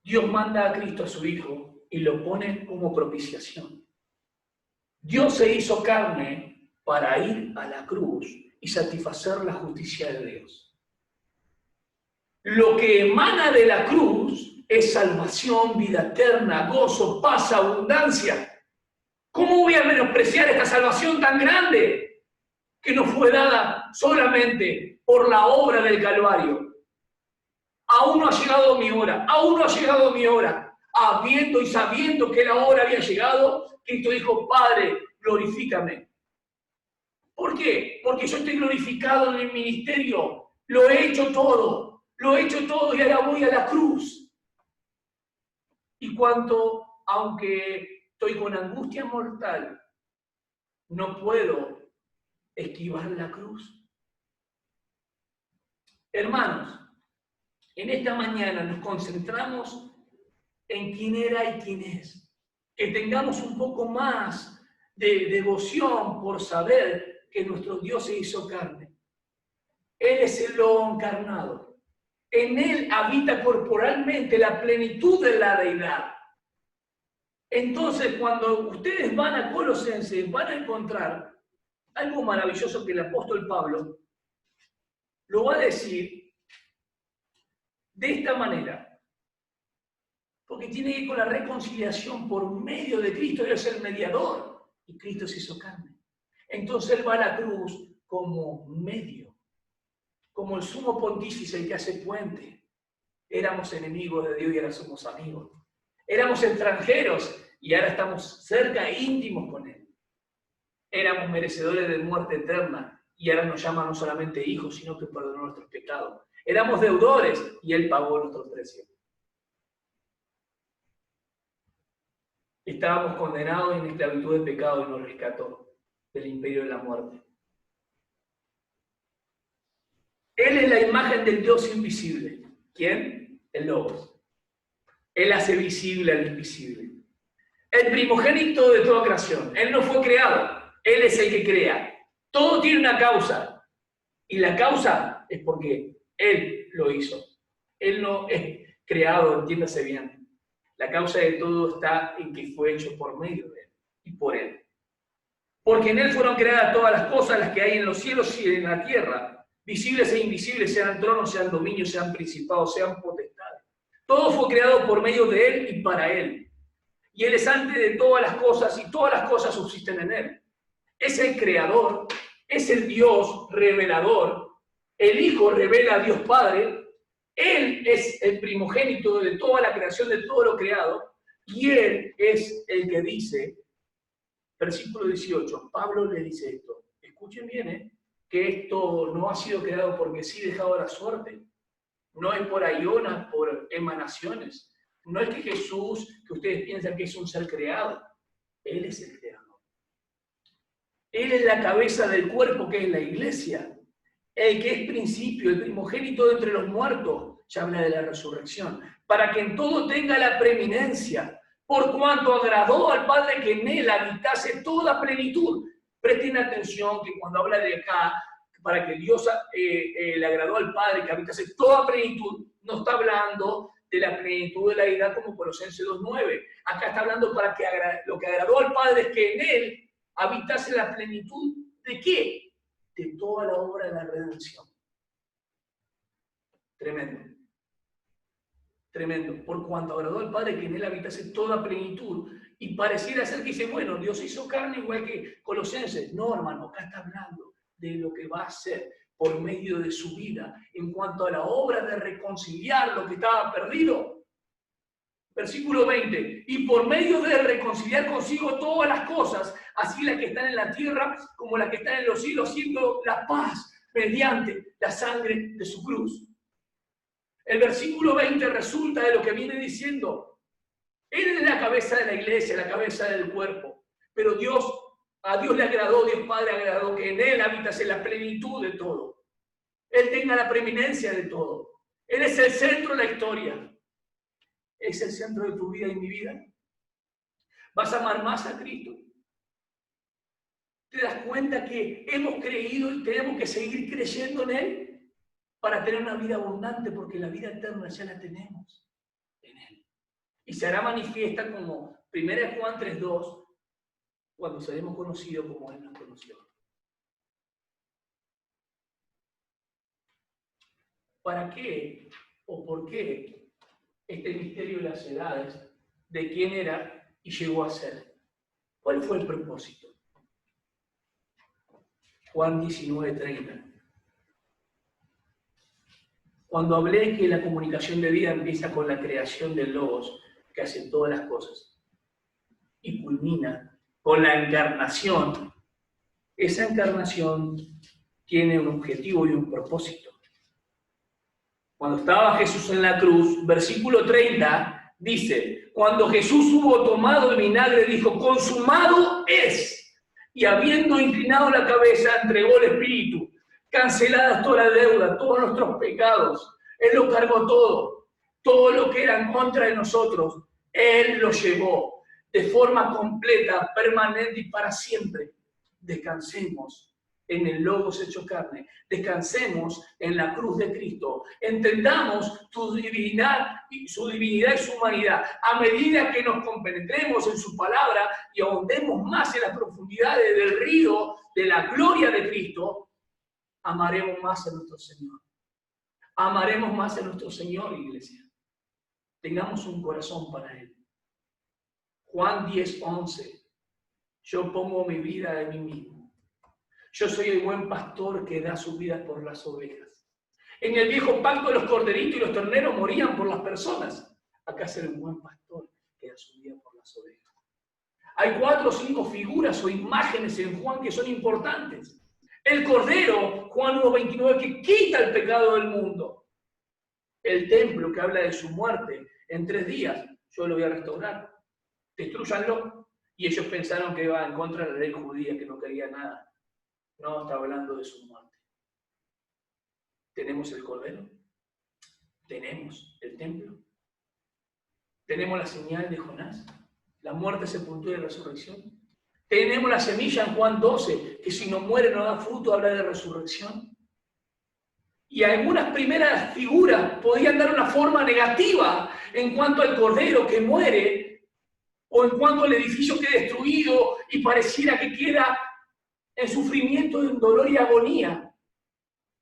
Dios manda a Cristo a su Hijo y lo pone como propiciación. Dios se hizo carne para ir a la cruz y satisfacer la justicia de Dios. Lo que emana de la cruz es salvación, vida eterna, gozo, paz, abundancia. ¿Cómo voy a menospreciar esta salvación tan grande que nos fue dada solamente por la obra del Calvario? Aún no ha llegado mi hora, aún no ha llegado mi hora. Habiendo y sabiendo que la hora había llegado, Cristo dijo, Padre, glorifícame. ¿Por qué? Porque yo estoy glorificado en el ministerio, lo he hecho todo. Lo he hecho todo y ahora voy a la cruz. Y cuanto, aunque estoy con angustia mortal, no puedo esquivar la cruz. Hermanos, en esta mañana nos concentramos en quién era y quién es. Que tengamos un poco más de devoción por saber que nuestro Dios se hizo carne. Él es el Logo encarnado. En Él habita corporalmente la plenitud de la deidad. Entonces, cuando ustedes van a Colosenses, van a encontrar algo maravilloso que el apóstol Pablo lo va a decir de esta manera. Porque tiene que ir con la reconciliación por medio de Cristo. Él es el mediador y Cristo se hizo carne. Entonces Él va a la cruz como medio. Como el sumo pontífice, el que hace puente. Éramos enemigos de Dios y ahora somos amigos. Éramos extranjeros y ahora estamos cerca e íntimos con Él. Éramos merecedores de muerte eterna y ahora nos llama no solamente hijos, sino que perdonó nuestros pecados. Éramos deudores y Él pagó nuestro precio. Estábamos condenados en esclavitud de pecado y nos rescató del imperio de la muerte. Él es la imagen del Dios invisible. ¿Quién? El Logos. Él hace visible al invisible. El primogénito de toda creación. Él no fue creado. Él es el que crea. Todo tiene una causa. Y la causa es porque Él lo hizo. Él no es creado, entiéndase bien. La causa de todo está en que fue hecho por medio de Él y por Él. Porque en Él fueron creadas todas las cosas, las que hay en los cielos y en la tierra, visibles e invisibles, sean tronos, sean dominios, sean principados, sean potestades. Todo fue creado por medio de Él y para Él. Y Él es antes de todas las cosas y todas las cosas subsisten en Él. Es el creador, es el Dios revelador. El Hijo revela a Dios Padre. Él es el primogénito de toda la creación, de todo lo creado. Y Él es el que dice, versículo 18, Pablo le dice esto. Escuchen bien, que esto no ha sido creado porque sí dejado a la suerte. No es por aionas, por emanaciones. No es que Jesús, que ustedes piensan que es un ser creado. Él es el creador. Él es la cabeza del cuerpo que es la iglesia. El que es principio, el primogénito de entre los muertos, ya habla de la resurrección, para que en todo tenga la preeminencia, por cuanto agradó al Padre que en él habitase toda plenitud. Presten atención que cuando habla de acá, para que Dios le agradó al Padre que habitase toda plenitud, no está hablando de la plenitud de la deidad como Colosenses 2:9. Acá está hablando para que lo que agradó al Padre es que en él habitase la plenitud ¿de qué? De toda la obra de la redención. Tremendo. Tremendo. Por cuanto agradó al Padre que en él habitase toda plenitud. Y pareciera ser que dice, bueno, Dios hizo carne igual que Colosenses. No, hermano, acá está hablando de lo que va a hacer por medio de su vida en cuanto a la obra de reconciliar lo que estaba perdido. Versículo 20, y por medio de reconciliar consigo todas las cosas, así las que están en la tierra como las que están en los cielos, haciendo la paz mediante la sangre de su cruz. El versículo 20 resulta de lo que viene diciendo. Él es la cabeza de la iglesia, la cabeza del cuerpo, pero a Dios le agradó, Dios Padre agradó que en Él habitase la plenitud de todo. Él tenga la preeminencia de todo. Él es el centro de la historia. ¿Es el centro de tu vida y mi vida? ¿Vas a amar más a Cristo? ¿Te das cuenta que hemos creído y tenemos que seguir creyendo en Él para tener una vida abundante? Porque la vida eterna ya la tenemos en Él. Y se hará manifiesta como 1 Juan 3:2, cuando seremos conocidos como Él nos conoció. ¿Para qué o por qué este misterio de las edades, de quién era y llegó a ser? ¿Cuál fue el propósito? Juan 19:30. Cuando hablé que la comunicación de vida empieza con la creación del Logos, que hace todas las cosas, y culmina con la encarnación, esa encarnación tiene un objetivo y un propósito. Cuando estaba Jesús en la cruz, versículo 30, dice, cuando Jesús hubo tomado el vinagre, dijo, consumado es. Y habiendo inclinado la cabeza, entregó el Espíritu. Canceladas toda la deuda, todos nuestros pecados. Él lo cargó todo. Todo lo que era en contra de nosotros, Él lo llevó de forma completa, permanente y para siempre. Descansemos en el Logos hecho carne. Descansemos en la cruz de Cristo. Entendamos su divinidad y su humanidad. A medida que nos compenetremos en su palabra y ahondemos más en las profundidades del río de la gloria de Cristo, amaremos más a nuestro Señor. Amaremos más a nuestro Señor, iglesia. Tengamos un corazón para Él. Juan 10:11. Yo pongo mi vida de mí mismo. Yo soy el buen pastor que da su vida por las ovejas. En el viejo pacto los corderitos y los terneros morían por las personas. Acá es el buen pastor que da su vida por las ovejas. Hay 4 o 5 figuras o imágenes en Juan que son importantes. El cordero, Juan 1:29, que quita el pecado del mundo. El templo que habla de su muerte en 3 días. Yo lo voy a restaurar. Destrúyanlo. Y ellos pensaron que iba en contra de la ley judía, que no quería nada. No, está hablando de su muerte. ¿Tenemos el cordero? ¿Tenemos el templo? ¿Tenemos la señal de Jonás? ¿La muerte, sepultura y resurrección? Tenemos la semilla en Juan 12, que si no muere no da fruto, habla de resurrección. Y algunas primeras figuras podían dar una forma negativa en cuanto al cordero que muere, o en cuanto al edificio que es destruido y pareciera que queda en sufrimiento, en dolor y agonía.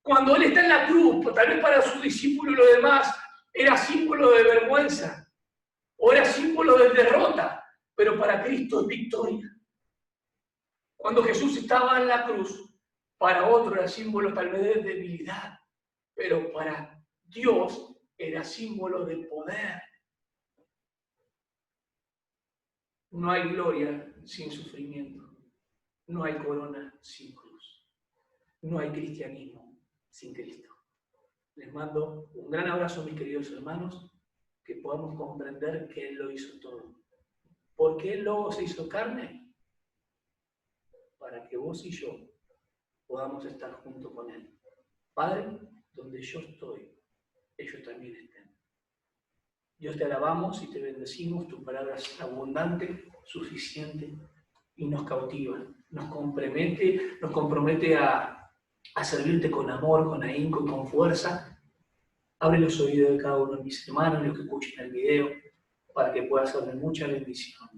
Cuando Él está en la cruz, tal vez para sus discípulos y los demás, era símbolo de vergüenza, o era símbolo de derrota, pero para Cristo es victoria. Cuando Jesús estaba en la cruz, para otro era símbolo tal vez de debilidad, pero para Dios era símbolo de poder. No hay gloria sin sufrimiento. No hay corona sin cruz. No hay cristianismo sin Cristo. Les mando un gran abrazo, mis queridos hermanos, que podamos comprender que Él lo hizo todo. ¿Por qué el Logo se hizo carne? Para que vos y yo podamos estar junto con Él. Padre, donde yo estoy, ellos también estén. Dios, te alabamos y te bendecimos, tu palabra es abundante, suficiente y nos cautiva, nos compromete a servirte con amor, con ahínco y con fuerza. Abre los oídos de cada uno de mis hermanos, los que escuchen el video, para que pueda ser de mucha bendición.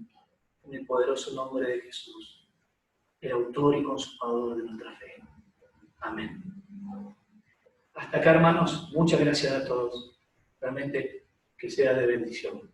En el poderoso nombre de Jesús, el autor y consumador de nuestra fe. Amén. Hasta acá, hermanos, muchas gracias a todos. Realmente que sea de bendición.